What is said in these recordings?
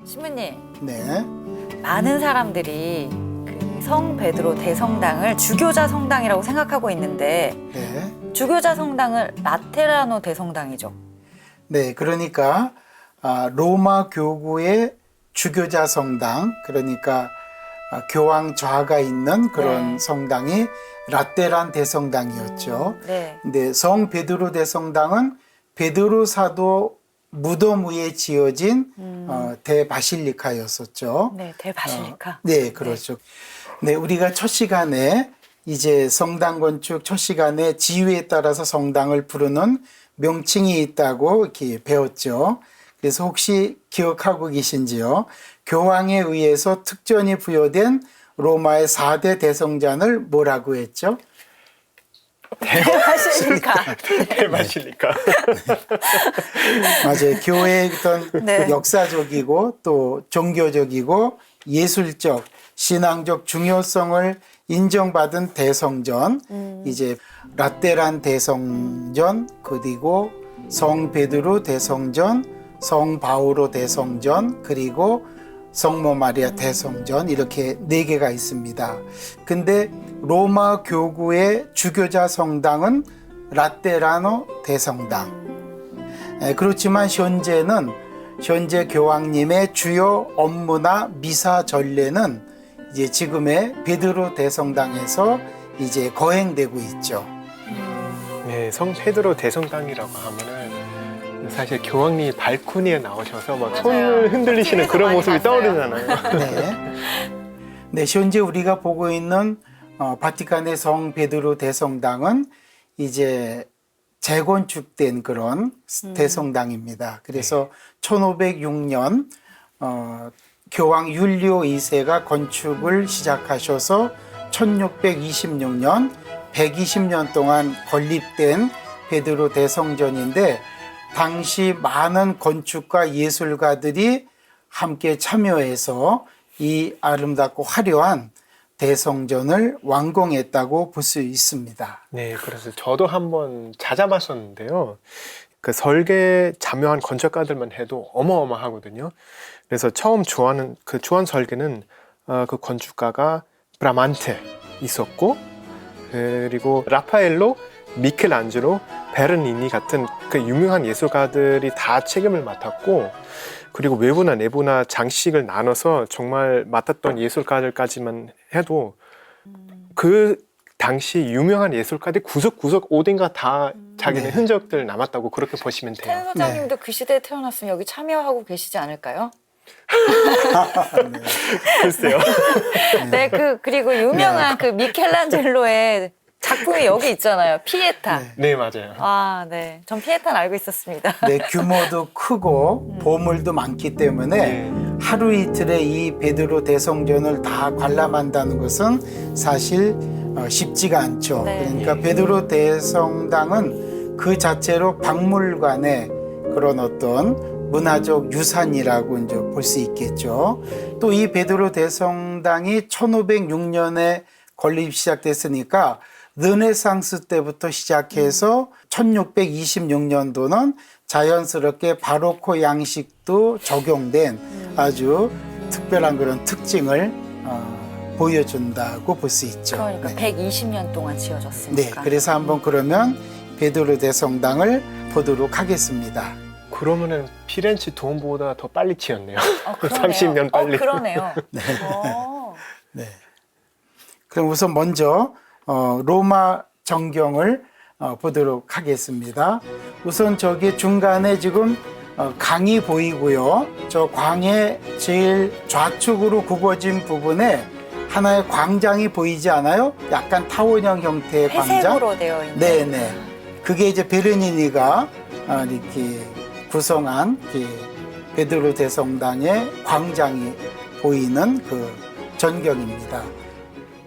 신부님, 네. 많은 사람들이 그 성 베드로 대성당을 주교자 성당이라고 생각하고 있는데 네. 주교자 성당은 라테라노 대성당이죠. 네. 그러니까 로마 교구의 주교자 성당, 그러니까 교황 좌가 있는 그런 네. 성당이 라테란 대성당이었죠. 네. 근데 성 베드로 대성당은 베드로 사도 무덤 위에 지어진 대바실리카였었죠. 네, 대바실리카. 네, 그렇죠. 네, 우리가 첫 시간에 이제 성당 건축 첫 시간에 지위에 따라서 성당을 부르는 명칭이 있다고 이렇게 배웠죠. 그래서 혹시 기억하고 계신지요? 교황에 의해서 특전이 부여된 로마의 4대 대성전을 뭐라고 했죠? 대바실리카. 대바실리카. 맞아요. 교회의 어떤 네. 역사적이고 또 종교적이고 예술적, 신앙적 중요성을 인정받은 대성전, 이제 라테란 대성전, 그리고 성 베드로 대성전, 성 바오로 대성전, 그리고 성모 마리아 대성전, 이렇게 4개가 있습니다. 근데 로마 교구의 주교자 성당은 라테라노 대성당. 그렇지만 현재 교황님의 주요 업무나 미사 전례는 이제 지금의 베드로 대성당에서 이제 거행되고 있죠. 네, 성 페드로 대성당이라고 하면은 사실 교황님이 발코니에 나오셔서 막 맞아요. 손을 흔들리시는 TV에서 그런 많이 모습이 봤어요. 떠오르잖아요. 네. 네, 현재 우리가 보고 있는 바티칸의 성 베드로 대성당은 이제 재건축된 그런 대성당입니다. 그래서 1506년 교황 율리오 2세가 건축을 시작하셔서 1626년 120년 동안 건립된 베드로 대성전인데, 당시 많은 건축가 예술가들이 함께 참여해서 이 아름답고 화려한 대성전을 완공했다고 볼 수 있습니다. 네, 그래서 저도 한번 찾아봤었는데요. 그 설계 참여한 건축가들만 해도 어마어마하거든요. 그래서 처음 주한 설계는 그 건축가가 브라만테 있었고, 그리고 라파엘로, 미켈안젤로, 베르니니 같은 그 유명한 예술가들이 다 책임을 맡았고, 그리고 외부나 내부나 장식을 나눠서 정말 맡았던 예술가들까지만 해도 그 당시 유명한 예술가들이 구석구석 어딘가 다 자기네 흔적들 남았다고 그렇게 보시면 돼요. 태연 소장님도 그 시대에 태어났으면 여기 참여하고 계시지 않을까요? 네. 글쎄요. 네, 그리고 유명한 그 미켈란젤로의 작품이 여기 있잖아요. 피에타. 네, 맞아요. 아, 네. 전 피에타는 알고 있었습니다. 네, 규모도 크고 보물도 많기 때문에 네. 하루 이틀에 이 베드로 대성전을 다 관람한다는 것은 사실 쉽지가 않죠. 네. 그러니까 베드로 대성당은 그 자체로 박물관의 그런 어떤 문화적 유산이라고 이제 볼 수 있겠죠. 또 이 베드로 대성당이 1506년에 건립 시작됐으니까 르네상스 때부터 시작해서 1626년도는 자연스럽게 바로코 양식도 적용된 아주 특별한 그런 특징을 보여준다고 볼 수 있죠. 그러니까 네. 120년 동안 네, 지어졌으니까. 그래서 한번 그러면 베드로 대성당을 보도록 하겠습니다. 그러면은 피렌체 도움보다 더 빨리 지었네요. 그러네요. 30년 빨리. 그러네요. 네. 그럼 우선 먼저 로마 정경을 보도록 하겠습니다. 우선 저기 중간에 지금 강이 보이고요. 저 광의 제일 좌측으로 굽어진 부분에 하나의 광장이 보이지 않아요? 약간 타원형 형태의 광장. 회색으로 되어 있는. 네네. 그게 이제 베르니니가 이렇게 구성한 베드로 대성당의 광장이 보이는 그 전경입니다.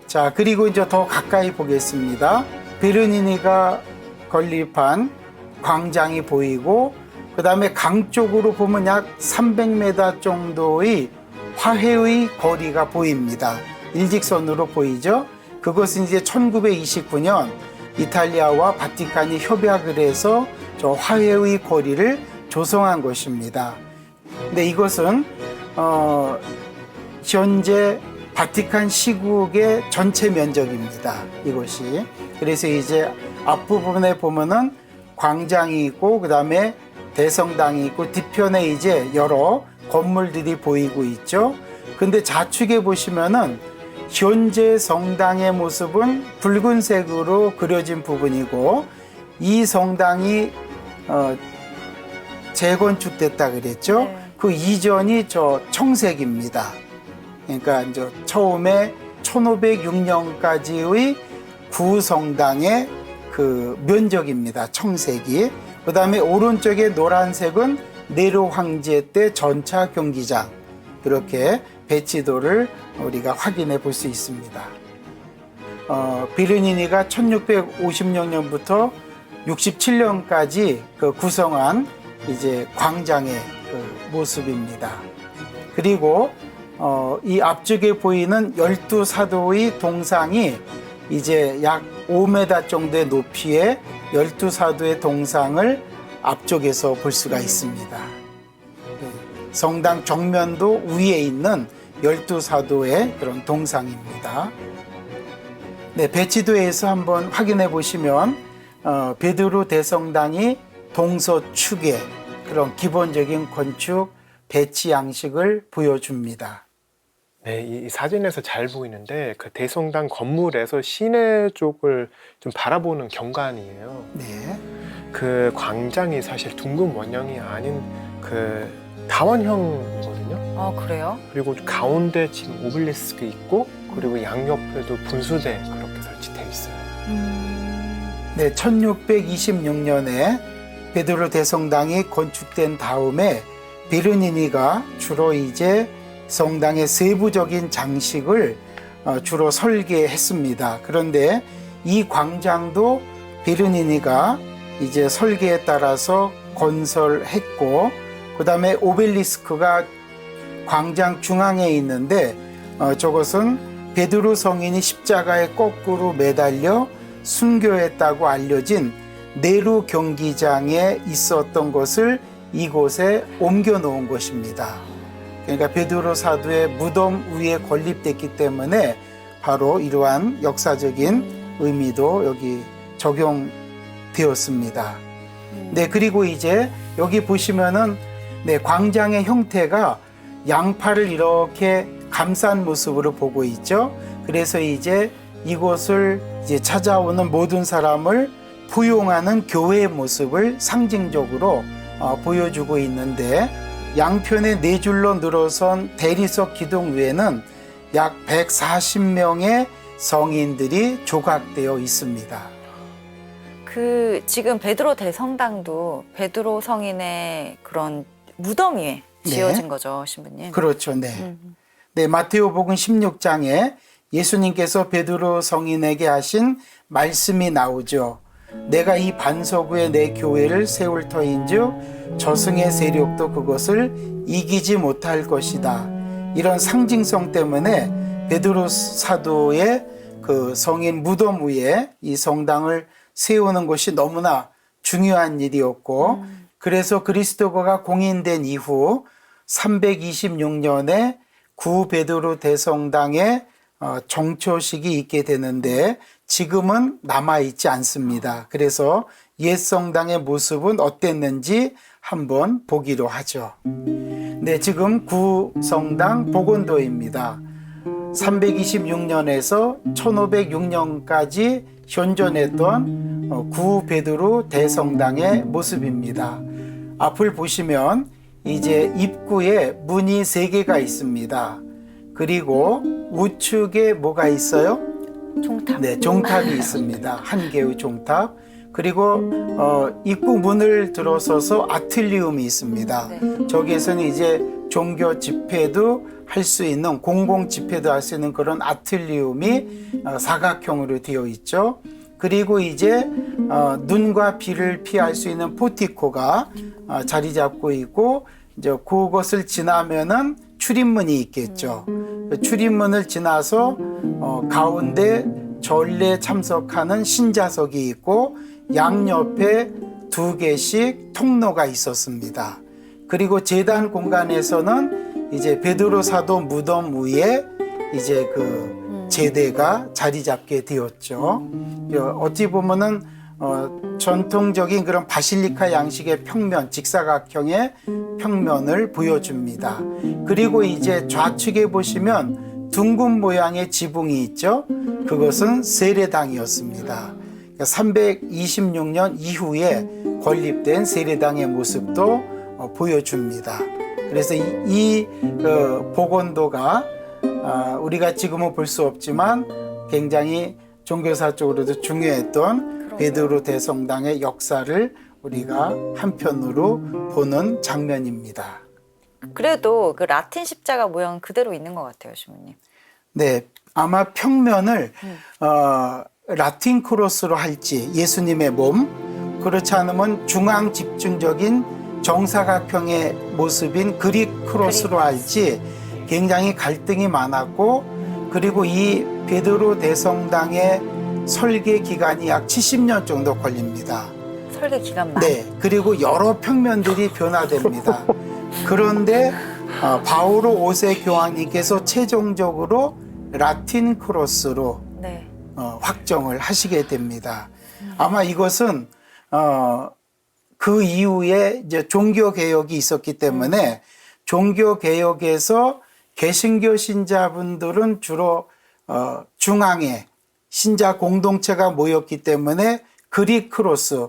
자, 그리고 이제 더 가까이 보겠습니다. 베르니니가 건립한 광장이 보이고, 그 다음에 강 쪽으로 보면 약 300m 정도의 화해의 거리가 보입니다. 일직선으로 보이죠? 그것은 이제 1929년 이탈리아와 바티칸이 협약을 해서 저 화해의 거리를 조성한 것입니다. 근데 이것은 현재 바티칸 시국의 전체 면적입니다. 이곳이. 그래서 이제 앞부분에 보면은 광장이 있고 그다음에 대성당이 있고 뒤편에 이제 여러 건물들이 보이고 있죠. 근데 좌측에 보시면은 현재 성당의 모습은 붉은색으로 그려진 부분이고 이 성당이 재건축됐다 그랬죠. 네. 그 이전이 저 청색입니다. 그러니까 이제 처음에 1506년까지의 구성당의 그 면적입니다. 청색이. 그 다음에 오른쪽에 노란색은 네로 황제 때 전차 경기장. 이렇게 배치도를 우리가 확인해 볼 수 있습니다. 비르니니가 1656년부터 67년까지 그 구성한 이제 광장의 그 모습입니다. 그리고 이 앞쪽에 보이는 12사도의 동상이 이제 약 5m 정도의 높이의 12사도의 동상을 앞쪽에서 볼 수가 있습니다. 성당 정면도 위에 있는 12사도의 그런 동상입니다. 네, 배치도에서 한번 확인해 보시면 베드로 대성당이 동서축의 그런 기본적인 건축 배치 양식을 보여줍니다. 네, 이 사진에서 잘 보이는데 그 대성당 건물에서 시내 쪽을 좀 바라보는 경관이에요. 네. 그 광장이 사실 둥근 원형이 아닌 그 다원형이거든요. 그래요? 그리고 가운데 지금 오벨리스크 있고 그리고 양옆에도 분수대 그렇게 설치되어 있어요. 네, 1626년에 베드로 대성당이 건축된 다음에 비르니니가 주로 이제 성당의 세부적인 장식을 주로 설계했습니다. 그런데 이 광장도 비르니니가 이제 설계에 따라서 건설했고, 그 다음에 오벨리스크가 광장 중앙에 있는데 저것은 베드로 성인이 십자가에 거꾸로 매달려 순교했다고 알려진 네로 경기장에 있었던 것을 이곳에 옮겨 놓은 것입니다. 그러니까 베드로 사도의 무덤 위에 건립됐기 때문에 바로 이러한 역사적인 의미도 여기 적용되었습니다. 네, 그리고 이제 여기 보시면은 네, 광장의 형태가 양팔을 이렇게 감싼 모습으로 보고 있죠. 그래서 이제 이곳을 이제 찾아오는 모든 사람을 포용하는 교회의 모습을 상징적으로 보여주고 있는데, 양편에 네 줄로 늘어선 대리석 기둥 위에는 약 140명의 성인들이 조각되어 있습니다. 그 지금 베드로 대성당도 베드로 성인의 그런 무덤 위에 지어진 네. 거죠, 신부님? 그렇죠. 네. 네, 마테오복음 16장에 예수님께서 베드로 성인에게 하신 말씀이 나오죠. 내가 이 반석 위에 내 교회를 세울 터인즉 저승의 세력도 그것을 이기지 못할 것이다. 이런 상징성 때문에 베드로 사도의 그 성인 무덤 위에 이 성당을 세우는 것이 너무나 중요한 일이었고, 그래서 그리스도가 공인된 이후 326년에 구 베드로 대성당의 정초식이 있게 되는데 지금은 남아있지 않습니다. 그래서 옛 성당의 모습은 어땠는지 한번 보기로 하죠. 네, 지금 구 성당 복원도입니다. 326년에서 1506년까지 현존했던 구 베드로 대성당의 모습입니다. 앞을 보시면 이제 입구에 문이 3개가 있습니다. 그리고 우측에 뭐가 있어요? 종탑. 네, 종탑이 있습니다. 한 개의 종탑. 그리고 입구 문을 들어서서 아틀리움이 있습니다. 네. 저기에서는 이제 종교 집회도 할 수 있는, 공공 집회도 할 수 있는 그런 아틀리움이 사각형으로 되어 있죠. 그리고 이제 눈과 비를 피할 수 있는 포티코가 자리 잡고 있고, 이제 그것을 지나면은 출입문이 있겠죠. 출입문을 지나서 가운데 전례에 참석하는 신자석이 있고 양옆에 2개씩 통로가 있었습니다. 그리고 제단 공간에서는 이제 베드로 사도 무덤 위에 이제 그 제대가 자리 잡게 되었죠. 어찌 보면은 전통적인 그런 바실리카 양식의 평면, 직사각형의 평면을 보여줍니다. 그리고 이제 좌측에 보시면 둥근 모양의 지붕이 있죠. 그것은 세례당이었습니다. 326년 이후에 건립된 세례당의 모습도 보여줍니다. 그래서 이 복원도가 우리가 지금은 볼 수 없지만 굉장히 종교사적으로도 중요했던 베드로 대성당의 역사를 우리가 한편으로 보는 장면입니다. 그래도 그 라틴 십자가 모양은 그대로 있는 것 같아요, 신부님. 네, 아마 평면을 라틴 크로스로 할지 예수님의 몸, 그렇지 않으면 중앙 집중적인 정사각형의 모습인 그릭 크로스로 할지 굉장히 갈등이 많았고, 그리고 이 베드로 대성당의 설계 기간이 약 70년 정도 걸립니다. 설계 기간만. 네, 그리고 여러 평면들이 변화됩니다. 그런데 바오로 5세 교황님께서 최종적으로 라틴 크로스로 네. 확정을 하시게 됩니다. 아마 이것은 그 이후에 이제 종교 개혁이 있었기 때문에 종교 개혁에서 개신교 신자분들은 주로 중앙에 신자 공동체가 모였기 때문에 그릭 크로스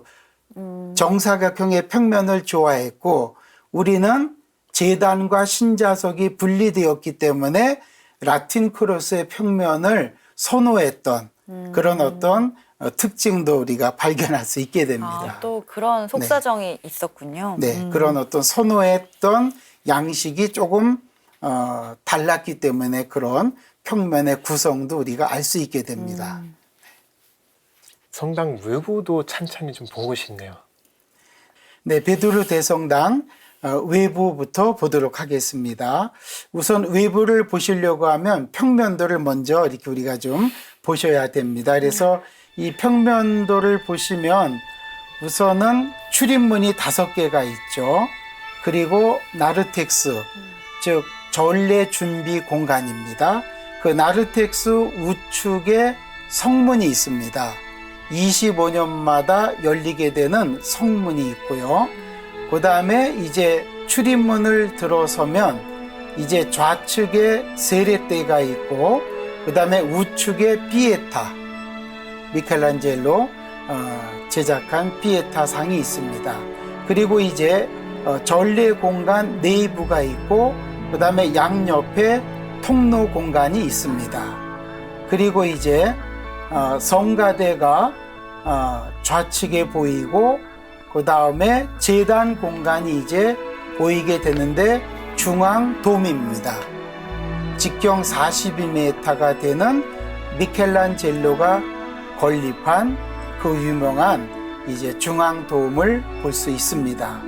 정사각형의 평면을 좋아했고, 우리는 제단과 신자석이 분리되었기 때문에 라틴 크로스의 평면을 선호했던 그런 어떤 특징도 우리가 발견할 수 있게 됩니다. 또 그런 속사정이 있었군요. 네, 그런 어떤 선호했던 양식이 조금 달랐기 때문에 그런 평면의 구성도 우리가 알 수 있게 됩니다. 성당 외부도 찬찬히 좀 보고 싶네요. 네, 베드로 대성당 외부부터 보도록 하겠습니다. 우선 외부를 보시려고 하면 평면도를 먼저 이렇게 우리가 좀 보셔야 됩니다. 그래서 이 평면도를 보시면 우선은 출입문이 5개가 있죠. 그리고 나르텍스, 즉 전례 준비 공간입니다. 그 나르텍스 우측에 성문이 있습니다. 25년마다 열리게 되는 성문이 있고요. 그 다음에 이제 출입문을 들어서면 이제 좌측에 세례대가 있고, 그 다음에 우측에 피에타, 미켈란젤로 제작한 피에타 상이 있습니다. 그리고 이제 전례 공간 내부가 있고, 그 다음에 양옆에 통로 공간이 있습니다. 그리고 이제 성가대가 좌측에 보이고, 그 다음에 제단 공간이 이제 보이게 되는데 중앙 돔입니다. 직경 42m가 되는 미켈란젤로가 건립한 그 유명한 이제 중앙 돔을 볼 수 있습니다.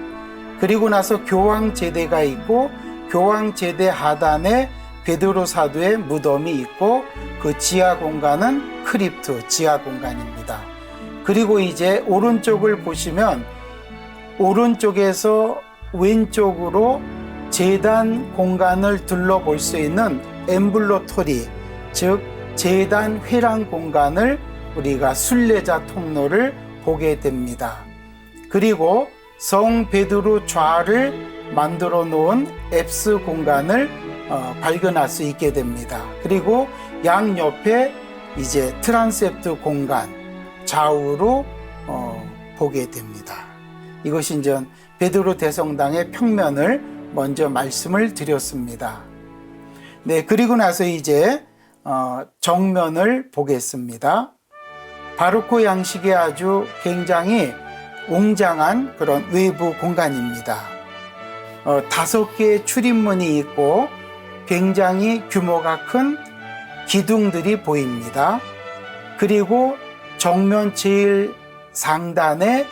그리고 나서 교황 제대가 있고, 교황 제대 하단에 베드로 사도의 무덤이 있고, 그 지하 공간은 크립트, 지하 공간입니다. 그리고 이제 오른쪽을 보시면 오른쪽에서 왼쪽으로 제단 공간을 둘러볼 수 있는 엠블로토리, 즉 제단 회랑 공간을 우리가 순례자 통로를 보게 됩니다. 그리고 성 베드로 좌를 만들어 놓은 앱스 공간을 발견할 수 있게 됩니다. 그리고 양옆에 이제 트란셉트 공간 좌우로 보게 됩니다. 이것이 이제 베드로 대성당의 평면을 먼저 말씀을 드렸습니다. 네, 그리고 나서 이제 정면을 보겠습니다. 바로코 양식의 아주 굉장히 웅장한 그런 외부 공간입니다. 5개의 출입문이 있고 굉장히 규모가 큰 기둥들이 보입니다. 그리고 정면 제일 상단에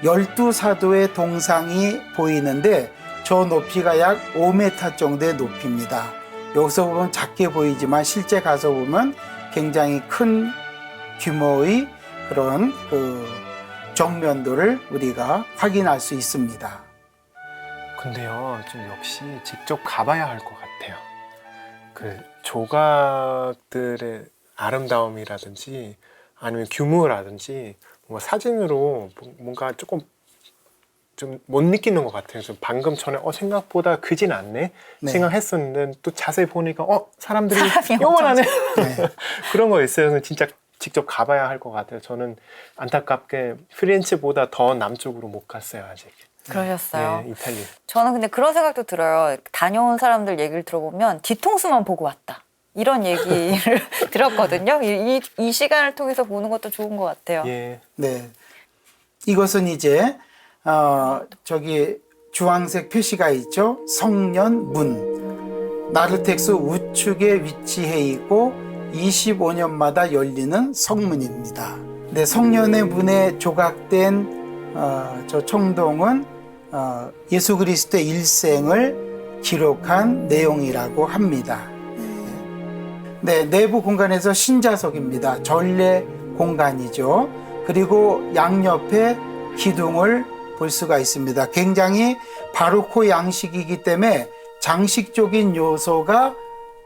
12사도의 동상이 보이는데 저 높이가 약 5m 정도의 높이입니다. 여기서 보면 작게 보이지만 실제 가서 보면 굉장히 큰 규모의 그런 그 정면도를 우리가 확인할 수 있습니다. 근데요, 좀 역시 직접 가봐야 할 것 같아요. 그 조각들의 아름다움이라든지 아니면 규모라든지 뭔가 사진으로 뭔가 조금 좀 못 느끼는 것 같아요. 그래서 방금 전에 생각보다 크진 않네 네. 생각했었는데 또 자세히 보니까 사람들이 사람이 요만하네. 네. 그런 거 있어요. 그래서 진짜 직접 가봐야 할 것 같아요. 저는 안타깝게 피렌체보다 더 남쪽으로 못 갔어요 아직. 그러셨어요. 네, 이탈리. 저는 근데 그런 생각도 들어요. 다녀온 사람들 얘기를 들어보면 뒤통수만 보고 왔다. 이런 얘기를 들었거든요. 이 시간을 통해서 보는 것도 좋은 것 같아요. 예. 네. 이것은 이제 저기 주황색 표시가 있죠. 성년문. 나르텍스 우측에 위치해 있고 25년마다 열리는 성문입니다. 네, 성년의 문에 조각된 저 청동은 예수 그리스도의 일생을 기록한 내용이라고 합니다. 네, 내부 공간에서 신자석입니다. 전례 공간이죠. 그리고 양옆에 기둥을 볼 수가 있습니다. 굉장히 바로코 양식이기 때문에 장식적인 요소가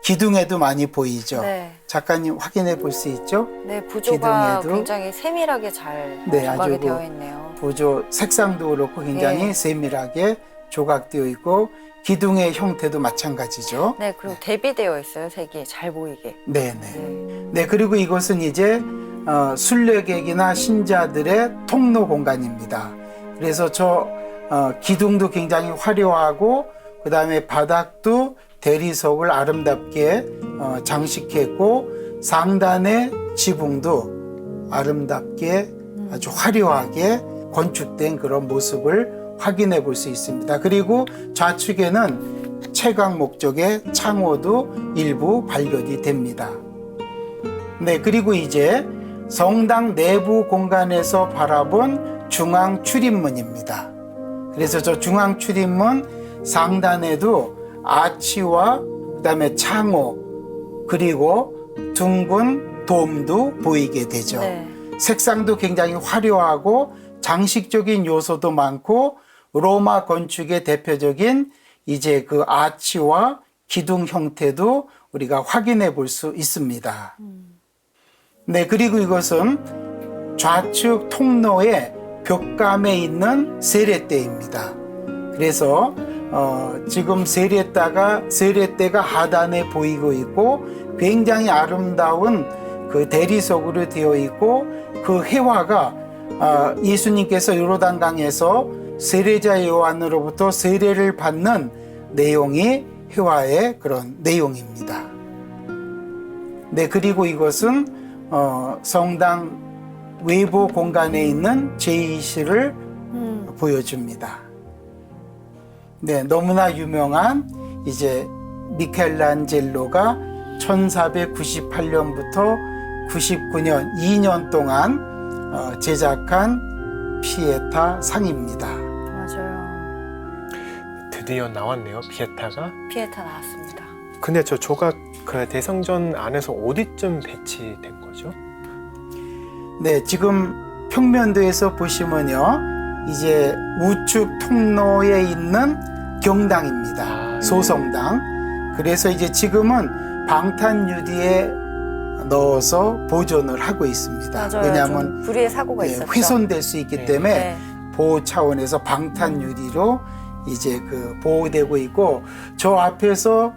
기둥에도 많이 보이죠. 네. 작가님 확인해 볼 수 있죠? 네, 부조가 기둥에도. 굉장히 세밀하게 잘 네, 조각이 아주 되어 있네요. 보조 색상도 그렇고 굉장히 네. 세밀하게 조각되어 있고 기둥의 형태도 마찬가지죠. 네, 그리고 대비되어 있어요. 색이 잘 보이게. 네네. 네. 네, 그리고 이것은 이제 순례객이나 신자들의 통로 공간입니다. 그래서 저 기둥도 굉장히 화려하고 그 다음에 바닥도 대리석을 아름답게 장식했고 상단의 지붕도 아름답게 아주 화려하게 건축된 그런 모습을 확인해 볼 수 있습니다. 그리고 좌측에는 채광 목적의 창호도 일부 발견이 됩니다. 네, 그리고 이제 성당 내부 공간에서 바라본 중앙 출입문입니다. 그래서 저 중앙 출입문 상단에도 아치와 그다음에 창호 그리고 둥근 돔도 보이게 되죠. 네. 색상도 굉장히 화려하고 장식적인 요소도 많고 로마 건축의 대표적인 이제 그 아치와 기둥 형태도 우리가 확인해 볼 수 있습니다. 네, 그리고 이것은 좌측 통로의 벽감에 있는 세례대입니다. 그래서 지금 세례대가 하단에 보이고 있고 굉장히 아름다운 그 대리석으로 되어 있고 그 회화가 예수님께서 요르단강에서 세례자 요한으로부터 세례를 받는 내용이 회화의 그런 내용입니다. 네, 그리고 이것은 성당 외부 공간에 있는 제이시를 보여줍니다. 네, 너무나 유명한 이제 미켈란젤로가 1498년부터 99년 2년 동안 제작한 피에타 상입니다. 맞아요. 드디어 나왔네요, 피에타가. 피에타 나왔습니다. 근데 저 조각 그 대성전 안에서 어디쯤 배치된 거죠? 네, 지금 평면도에서 보시면요, 이제 우측 통로에 있는 경당입니다. 소성당. 그래서 이제 지금은 방탄유리에 넣어서 보존을 하고 있습니다. 맞아요. 왜냐하면 불의의 사고가 있었죠. 훼손될 수 있기 네. 때문에 네. 보호 차원에서 방탄유리로 이제 그 보호되고 있고, 저 앞에서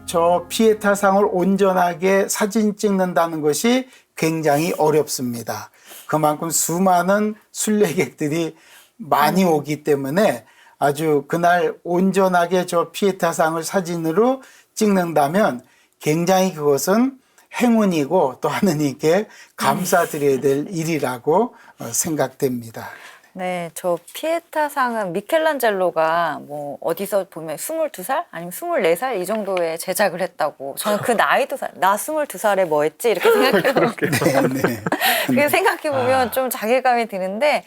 저 피에타상을 온전하게 사진 찍는다는 것이 굉장히 어렵습니다. 그만큼 수많은 순례객들이 많이 오기 때문에 아주 그날 온전하게 저 피에타상을 사진으로 찍는다면 굉장히 그것은 행운이고 또 하느님께 감사드려야 될 일이라고 생각됩니다. 네, 저 피에타상은 미켈란젤로가 뭐 어디서 보면 22살 아니면 24살 이 정도에 제작을 했다고. 저는 그 나이도 나 22살에 뭐 했지 이렇게 생각해요. 네. 그 생각해보면 좀 자괴감이 드는데,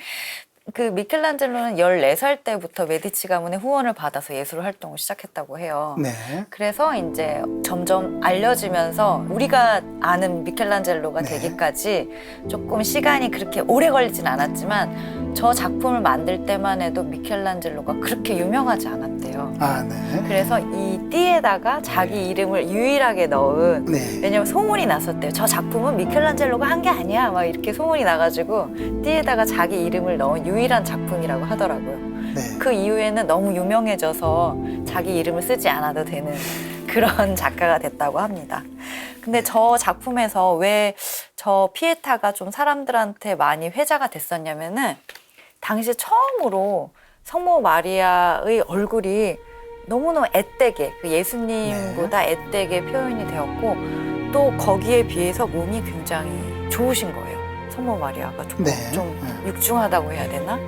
그 미켈란젤로는 14살 때부터 메디치 가문의 후원을 받아서 예술 활동을 시작했다고 해요. 네. 그래서 이제 점점 알려지면서 우리가 아는 미켈란젤로가 네. 되기까지 조금 시간이 그렇게 오래 걸리진 않았지만 저 작품을 만들 때만 해도 미켈란젤로가 그렇게 유명하지 않았대요. 아, 네. 그래서 이 띠에다가 자기 이름을 유일하게 넣은 네. 왜냐면 소문이 났었대요. 저 작품은 미켈란젤로가 한 게 아니야. 막 이렇게 소문이 나가지고 띠에다가 자기 이름을 넣은 유일한 작품이라고 하더라고요. 네. 그 이후에는 너무 유명해져서 자기 이름을 쓰지 않아도 되는 그런 작가가 됐다고 합니다. 근데 저 작품에서 왜 저 피에타가 좀 사람들한테 많이 회자가 됐었냐면은 당시 처음으로 성모 마리아의 얼굴이 너무너무 앳되게 그 예수님보다 앳되게 표현이 되었고 또 거기에 비해서 몸이 굉장히 좋으신 거예요. 성모 마리아가 네. 좀 육중하다고 해야 되나?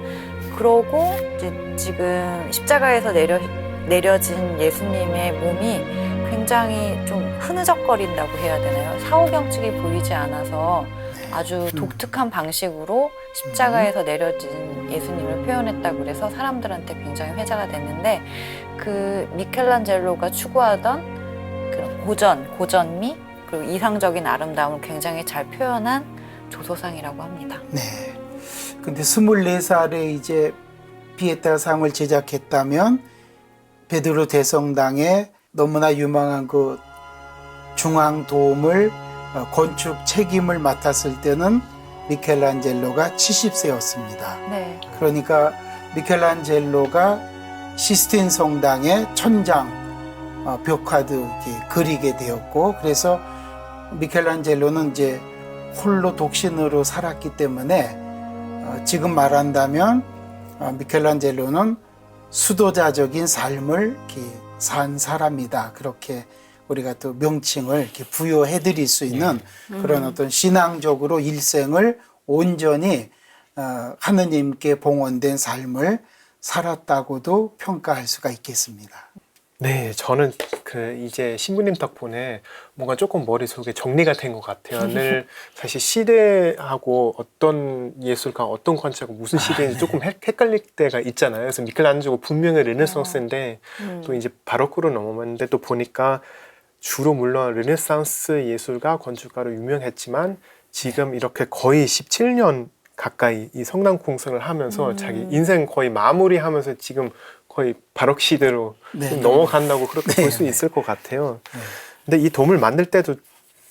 그러고 이제 지금 십자가에서 내려진 예수님의 몸이 굉장히 좀 흐느적거린다고 해야 되나요? 사후경직이 보이지 않아서 아주 독특한 방식으로 십자가에서 내려진 예수님을 표현했다고 그래서 사람들한테 굉장히 회자가 됐는데 그 미켈란젤로가 추구하던 그런 고전미 그리고 이상적인 아름다움을 굉장히 잘 표현한 조소상이라고 합니다. 네. 근데 24살에 이제 피에타상을 제작했다면 베드로 대성당에 너무나 유명한 그 중앙돔을 건축 책임을 맡았을 때는 미켈란젤로가 70세였습니다. 네. 그러니까 미켈란젤로가 시스틴 성당의 천장 벽화도 이렇게 그리게 되었고 그래서 미켈란젤로는 이제 홀로 독신으로 살았기 때문에 지금 말한다면 미켈란젤로는 수도자적인 삶을 이렇게 산 사람이다. 그렇게 우리가 또 명칭을 이렇게 부여해 드릴 수 있는 그런 어떤 신앙적으로 일생을 온전히 하느님께 봉헌된 삶을 살았다고도 평가할 수가 있겠습니다. 네, 저는 이제 신부님 덕분에 뭔가 조금 머릿속에 정리가 된 것 같아요. 늘 사실 시대하고 어떤 예술가, 어떤 관찰하고 무슨 시대인지 조금 헷갈릴 때가 있잖아요. 그래서 미켈란젤로 분명히 르네상스인데 또 이제 바로크로 넘어갔는데 또 보니까 주로 물론 르네상스 예술가, 건축가로 유명했지만 지금 이렇게 거의 17년 가까이 이 성당 공사를 하면서 자기 인생 거의 마무리하면서 지금 거의 바로크 시대로 좀 넘어간다고 그렇게 볼 수 있을 것 같아요. 근데 이 돔을 만들 때도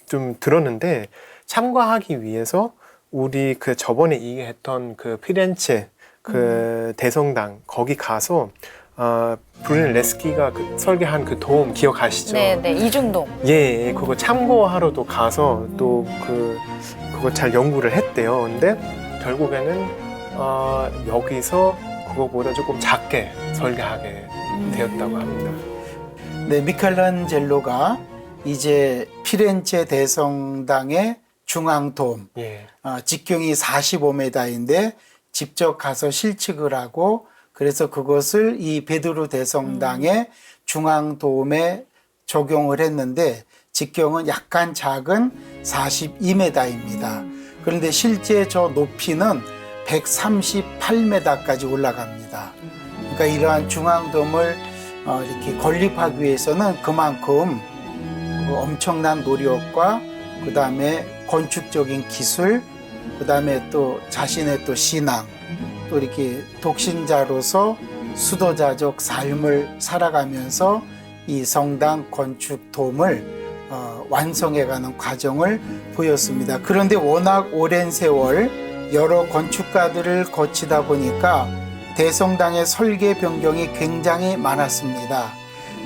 좀 들었는데 참고하기 위해서 우리 그 저번에 얘기했던 그 피렌체 그 대성당 거기 가서 브루넬레스키가 설계한 그 돔 기억하시죠? 네, 이중동. 예, 그거 참고하러도 가서 또 그거 잘 연구를 했대요. 근데 결국에는 여기서 그거보다 조금 작게 설계하게 되었다고 합니다. 네, 미켈란젤로가 이제 피렌체 대성당의 중앙돔, 직경이 45m인데 직접 가서 실측을 하고 그래서 그것을 이 베드로 대성당의 중앙돔에 적용을 했는데 직경은 약간 작은 42m입니다. 그런데 실제 저 높이는 138m까지 올라갑니다. 그러니까 이러한 중앙돔을 이렇게 건립하기 위해서는 그만큼 엄청난 노력과 그 다음에 건축적인 기술, 그 다음에 또 자신의 또 신앙, 또 이렇게 독신자로서 수도자적 삶을 살아가면서 이 성당 건축돔을 완성해가는 과정을 보였습니다. 그런데 워낙 오랜 세월 여러 건축가들을 거치다 보니까 대성당의 설계 변경이 굉장히 많았습니다.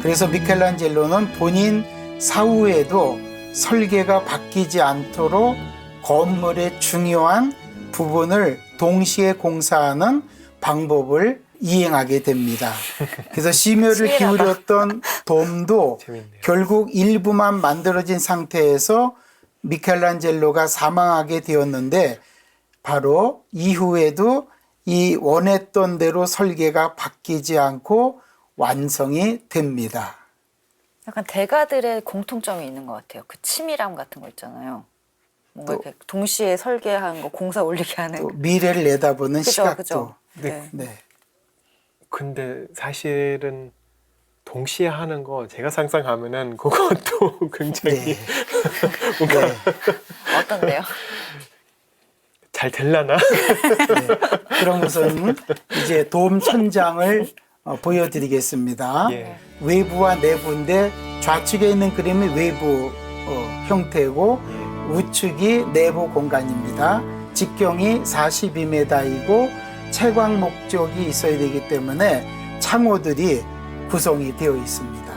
그래서 미켈란젤로는 본인 사후에도 설계가 바뀌지 않도록 건물의 중요한 부분을 동시에 공사하는 방법을 이행하게 됩니다. 그래서 심혈을 기울였던 돔도 재밌네요. 결국 일부만 만들어진 상태에서 미켈란젤로가 사망하게 되었는데 바로 이후에도 이 원했던 대로 설계가 바뀌지 않고 완성이 됩니다. 약간 대가들의 공통점이 있는 것 같아요. 그 치밀함 같은 거 있잖아요. 뭔가 이렇게 동시에 설계한 거 공사 올리게 하는. 또 미래를 내다보는 시각도. 그죠. 네. 네. 근데 사실은 동시에 하는 거 제가 상상하면은 그것도 굉장히 네. 뭔가 어떤데요? 잘 될라나? 그런 것은 이제 도움 천장을 보여드리겠습니다. 예. 외부와 내부인데 좌측에 있는 그림이 외부 형태고 예. 우측이 내부 공간입니다. 직경이 42m이고 채광 목적이 있어야 되기 때문에 창호들이 구성이 되어 있습니다.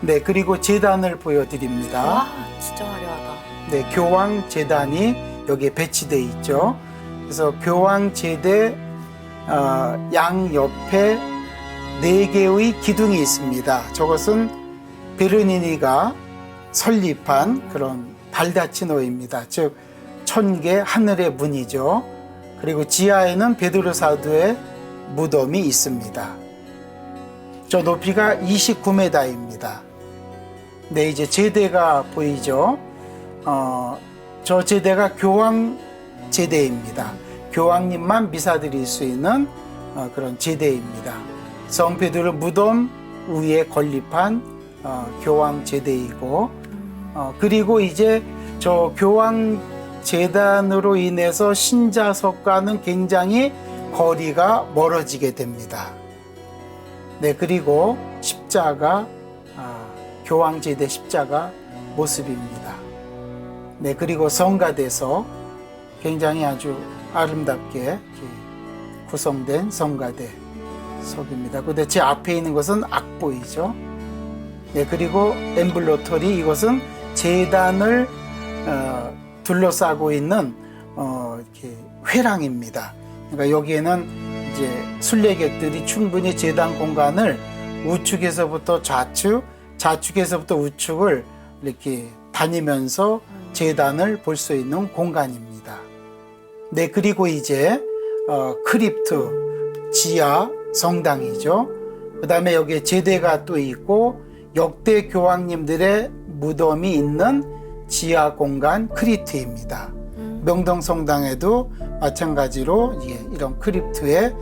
네, 그리고 제단을 보여드립니다. 와, 진짜 화려하다. 네, 교황 제단이 여기에 배치되어 있죠. 그래서 교황 제대 양 옆에 4개의 기둥이 있습니다. 저것은 베르니니가 설립한 그런 발다치노입니다. 즉 천개 하늘의 문이죠. 그리고 지하에는 베드로 사도의 무덤이 있습니다. 저 높이가 29m입니다. 네, 이제 제대가 보이죠. 저 제대가 교황 제대입니다. 교황님만 미사 드릴 수 있는 그런 제대입니다. 성 베드로 무덤 위에 건립한 교황 제대이고, 그리고 이제 저 교황 제단으로 인해서 신자석과는 굉장히 거리가 멀어지게 됩니다. 네, 그리고 십자가, 교황 제대 십자가 모습입니다. 네, 그리고 성가대석, 굉장히 아주 아름답게 이렇게 구성된 성가대석입니다. 근데 제 앞에 있는 것은 악보이죠. 네, 그리고 엠블로터리, 이것은 제단을 둘러싸고 있는 이렇게 회랑입니다. 그러니까 여기에는 이제 순례객들이 충분히 제단 공간을 우측에서부터 좌측, 좌측에서부터 우측을 이렇게 다니면서 제단을 볼 수 있는 공간입니다. 네, 그리고 이제 크립트, 지하 성당이죠. 그 다음에 여기에 제대가 또 있고 역대 교황님들의 무덤이 있는 지하 공간 크립트입니다. 명동 성당에도 마찬가지로 이런 크립트에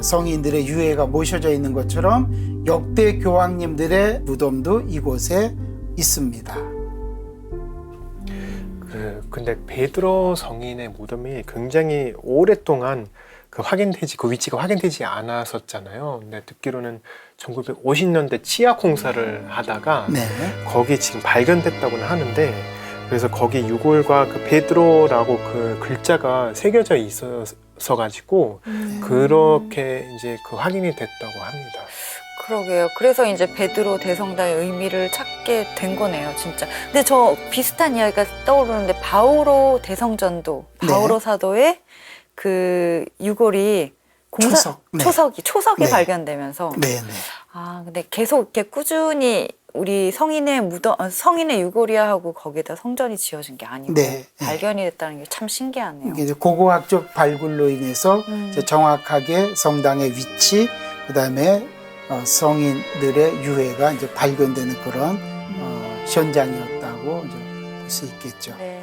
성인들의 유해가 모셔져 있는 것처럼 역대 교황님들의 무덤도 이곳에 있습니다. 근데 베드로 성인의 무덤이 굉장히 오랫동안 그 위치가 확인되지 않았었잖아요. 근데 듣기로는 1950년대 치아 공사를 하다가 네. 거기 지금 발견됐다고는 하는데, 그래서 거기 유골과 그 베드로라고 그 글자가 새겨져 있어서 가지고 그렇게 이제 그 확인이 됐다고 합니다. 그러게요. 그래서 이제 베드로 대성당의 의미를 찾게 된 거네요, 진짜. 근데 저 비슷한 이야기가 떠오르는데 바오로 대성전도, 바오로 사도의 그 유골이 초석이 네. 발견되면서 네, 네. 근데 계속 이렇게 꾸준히 우리 성인의 성인의 유골이야 하고 거기에다 성전이 지어진 게 아니고 네. 발견이 됐다는 게 참 신기하네요. 이게 이제 고고학적 발굴로 인해서 이제 정확하게 성당의 위치, 그다음에 성인들의 유해가 이제 발견되는 그런 현장이었다고 볼 수 있겠죠. 네.